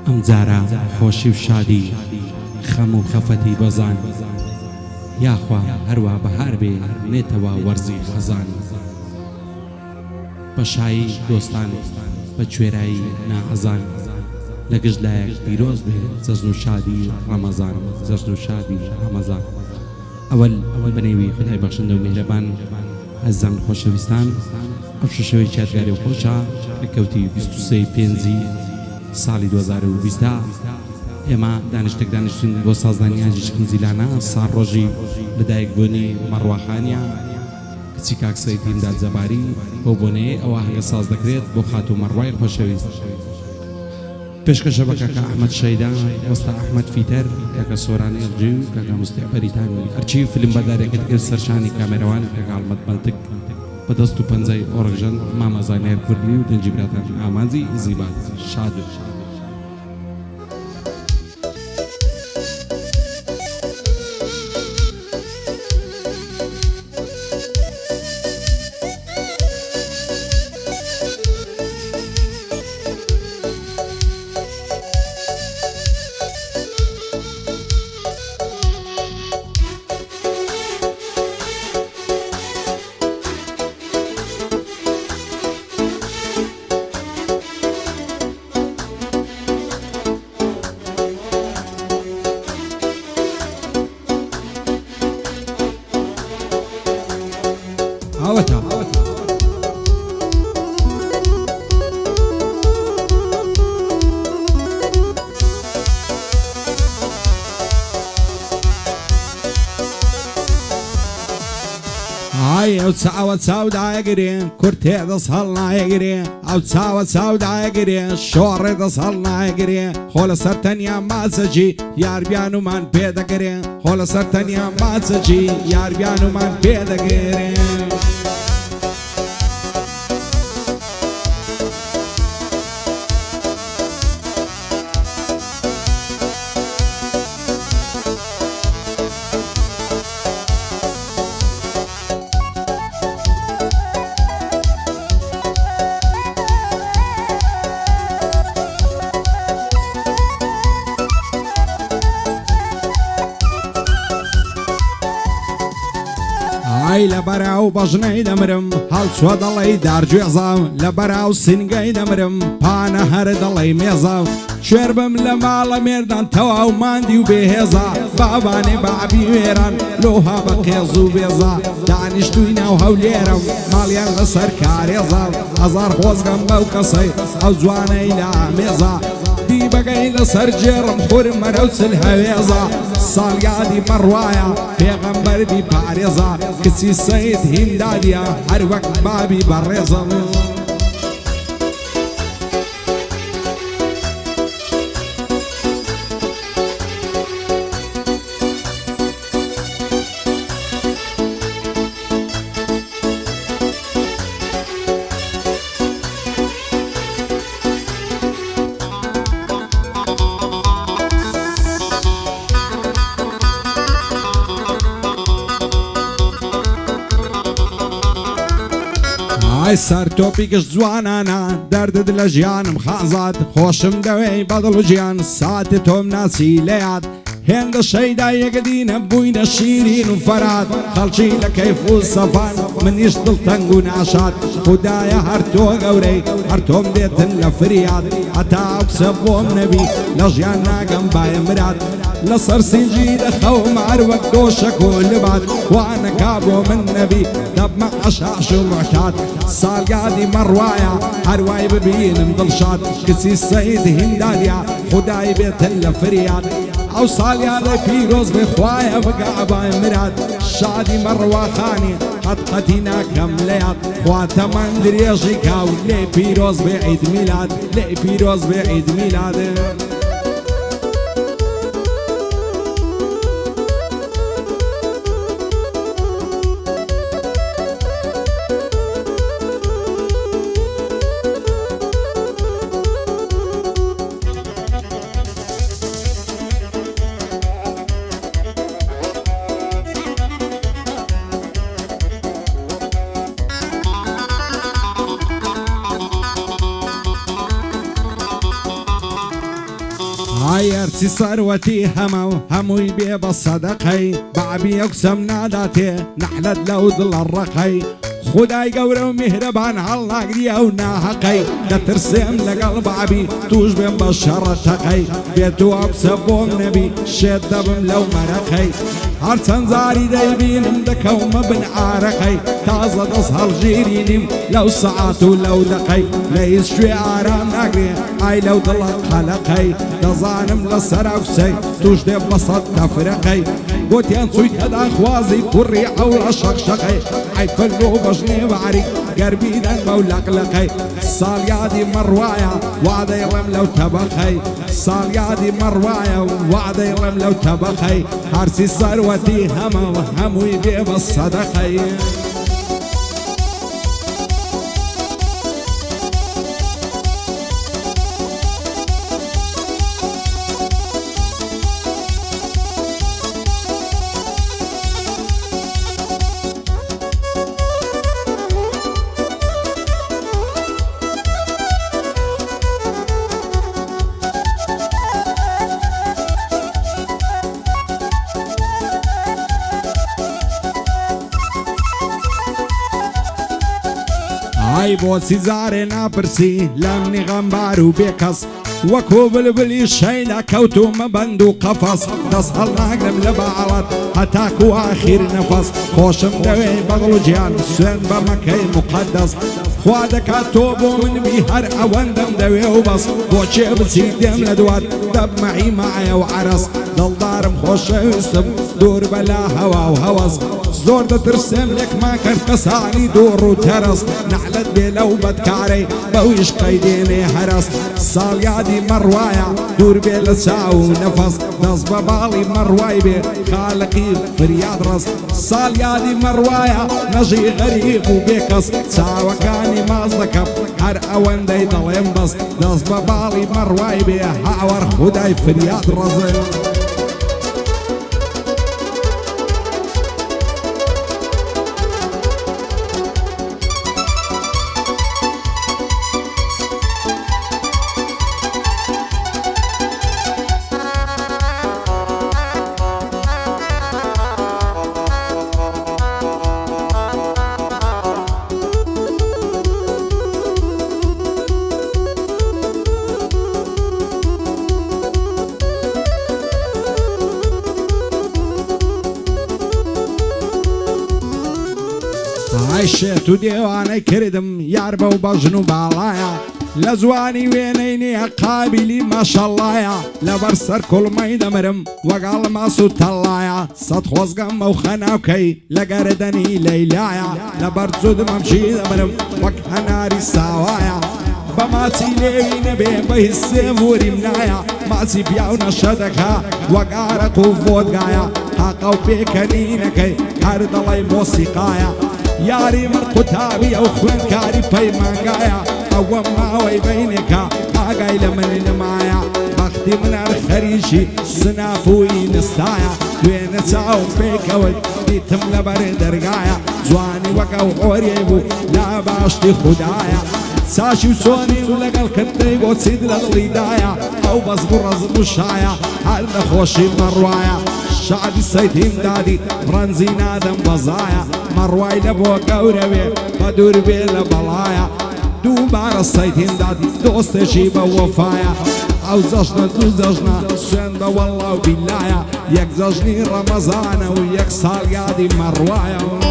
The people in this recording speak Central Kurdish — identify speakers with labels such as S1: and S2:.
S1: ئەم جارە خۆشی و شادی خەم و خەفەتی بەزان یاخوا هەروە بەهار بێ نێتەوە وەرزی خەزان بە شایی دۆستان بە کوێرایی نائەزان لە گشت لایەک پیرۆز بێ جەژن و شادی ڕەمەزان جەژن و شادی ڕەمەزان ئەوەل بەنێوی خودای بەخشندە و میهرەبان ئەزان خۆشەویستان ئەو شەشەوەی یادگاری و خۆشە کەوتی 23 پێنجی ساڵی 2020 ئێمە دانیشتێک دانیشتین بۆ سازدانیاجی شکنجیلانە ساڕ ڕۆژی لەدایکبوونی مەڕواخانیە کچی کاک سەید ئیمداد جەباری بۆ بۆنەیە ئەوە هەنگە ساز دەکرێت بۆ خاتوو مەڕوای خۆشەویست پێشکەشە بە کاکە ئەحمەد شەیدان وەستا ئەحمەد فیتەر کاکە سۆرانی ئەڵجی و کاکە مستێعبەریتانی ئەرچی فیلم بەدارێکت کرد سەرشانی کامێرەوان کاکە ئەڵمەد بەلتک بەدەست و پەنجەی ئۆڕژەن مامەزانێر کوردی و دەنجی براتان ئامانزی زیبات شاد هاوتا هاي او تساوى تساوى دايقري كورتي تصهل نايقري او تساوى تساوى دايقري شوري تصهل نايقري خول سرتن يا ماسجي يار بيانو من بيدقري خول سرتن يا ماسجي يار بيانو من بيدقري لبراو بجني دمرم هل شو ضلي دارجو عظام لبراو سنجي دمرم بانا هر ضلي ميزام شربم لمال مردان تواو ماندي وبهزا باباني بابي ويران لوها بقيزو بيزا دانشتوينا وهوليرم ماليان لسر كاريزا ازار خوزغم بوكسي او جوانا الى ميزا دي بقى لسر جرم خورم مروس الهويزا صاليادي مروايا پیغمبر بی پارێزا کچی سەید هیمدادیە هەر وەک بابی بەڕێزە ئای سەر تۆپیکش جوانانە دەردت لە ژیانم خازات خۆشم دەوێی بەدڵ و گیان ساتی تۆم ناسی لێیات هێندە شەیدا یەکدینە بووینە شیرین و فەرات خەڵکی لە کەیف و سەفان منیش دڵتەنگ و ناشات خودایە هەر تۆ گەورەی هەر تۆم بێتن لە فریاد هەتا ئەو قسە بۆم نەبی لە ژیان ناگەم باە مرات لەسەر سینجی دەخەوم هەر وەک دۆشەک و لبات وانەکا بۆ من نەبی دەبمە عەشاش و معتاد ساڵیادی مەڕوایە هەروای ببینم دڵشاد کچی سەید هیمدادیە خودای بێتن لە فریاد ئەو ساڵیادەی پیرۆز بێ خوایە بگا ئەبای مراد شادی مەڕواخانی قەتقەتی ناکەم لەیاد خواتەمان درێژی کاو لێ پیرۆز بێ عید میلاد لێ پیرۆز بێ عید میلاد ئایەرچی سەروەتی هەمە و هەمووی بێ بە سەدەقەی بابی ئەوکسەم ناداتێ نەحلەت لەو دڵە ڕقەی خدای گەورە و میهرەبان هەڵناگری ئەو ناحەقەی دەترسێم لەگەڵ بابی توش بێم بە شەڕەتەقەی بێت و ئەوکسە بۆم نەبی شێت دەبم لەو مەرەقەی هەرچەند زاری دەیبینم دەکەومە بن ئارەقەی تازە دەست هەڵژیرینیم لەو سەعات و لەو دەقەی لە هیچ شوێ ئارام ناگرێ ئای لەو دڵە قەلەقەی دەزانم لە سەراوسەی توش دێ بە سەد تەفرەقەی گوتیان چوویتە داخوازی کوڕی ئەوڵە شەقشەقەی ئای فەرمۆ بەژنێ باری گەربیدەن بەو لەقلەقەی ساڵیادی مەڕوایە وا دەیڵێم لەو تەبەقەی ساڵیادی مەڕوایە وا دەیڵێم لەو تەبەقەی هەرچی سەروەتی هەمە و هەمووی بێ بە سەدەقەی ئای بۆچی جارێ ناپرسی لەم نیغەمبار و بێکەس وەکو بلبلی شەیدا کەوتومە بەند و قەفەس دەست هەڵناگرم لە باڵەت هەتاکو ئاخیر نەفەس خۆشم دەوێ بەدڵ و گیان سوێن بە مەکەی مقەدەس خوا دەکات تۆ بۆ منبی هەر ئەوەندەم دەوێ و بەس بۆچێ بچی دێم لە دوات دەبمەعی مایە و عەرەس دڵدارم خۆشەویستم دوور بەلا هەوا و هەوەس زۆر دەترسێم لێکمان کرد کەسانی دوور و تەرەس نەحلەت بێ لەو بەدکارەی بەویش قەیدێنێ هەرەس ساڵیادی مەڕوایە دوور بێ لە چاو و نەفەس دەست بە باڵی مەڕوای بێ خالقی فریاد ڕەس ساڵیادی مەڕوایە نەژی غەریب و بێکەس چاوەکانی ماز دەکەم هەر ئەوەندەی دەڵێم بەس دەست بە باڵی مەڕوای بێ هاوەر خودای فریاد ڕەزێ شێت و دێوانەی کردم یار بەو بەژن و باڵایە لە جوانی وێنەی نییە قابلی ماشەڵایە لەبەر سەر کوڵمەی دەمرم وەگەڵ ماس و تەڵایە سەد خۆزگەم ئەو خەناوکەی لە گەردەنی لەیلایە لەبەر جودم ئەمشی دەمرم وەک هەناری ساوایە بە ماچی لێوی نەبێ بە هیسێ وریم نایە ماچی پیاو نەشە دەکا وەک ئارەق و ڤۆدگایە حەقە و پێکەنینەکەی هەر دەڵێی مۆسیقایە یاری من قوتابی ئەو خوێندکاری پەیمانگایە ئەوە ماوەی بینێکە ئاگای لە منی نمایە بەختی من هەر خەریشی سنافووی نستایە دوێنە چاوم پێکەوت دیتم لەبەر دەرگایە جوانی وەکە و ئۆریێ بوو لا باشتی خودایە ساشی و چۆنی و لەگەڵ کردەی بۆ چید لە دڵیدایە ئەو بەس بڕەز بوشایە هەر نەخۆشی مەڕوایە شعبی سەیدیم دادی ڕەنزی نادەم بەزایە مەڕوای لە بۆ گەورەوێ بە دوور بێ لە بەڵایە دووبارە سەیدیم دادی دۆستێکی بە وەفایە ئەو جەژنە دوو جەژنە سوێن بە وەڵڵا و بیلایە یەک جەژنی ڕەمەزانە و یەک ساڵ یادی مەڕوایە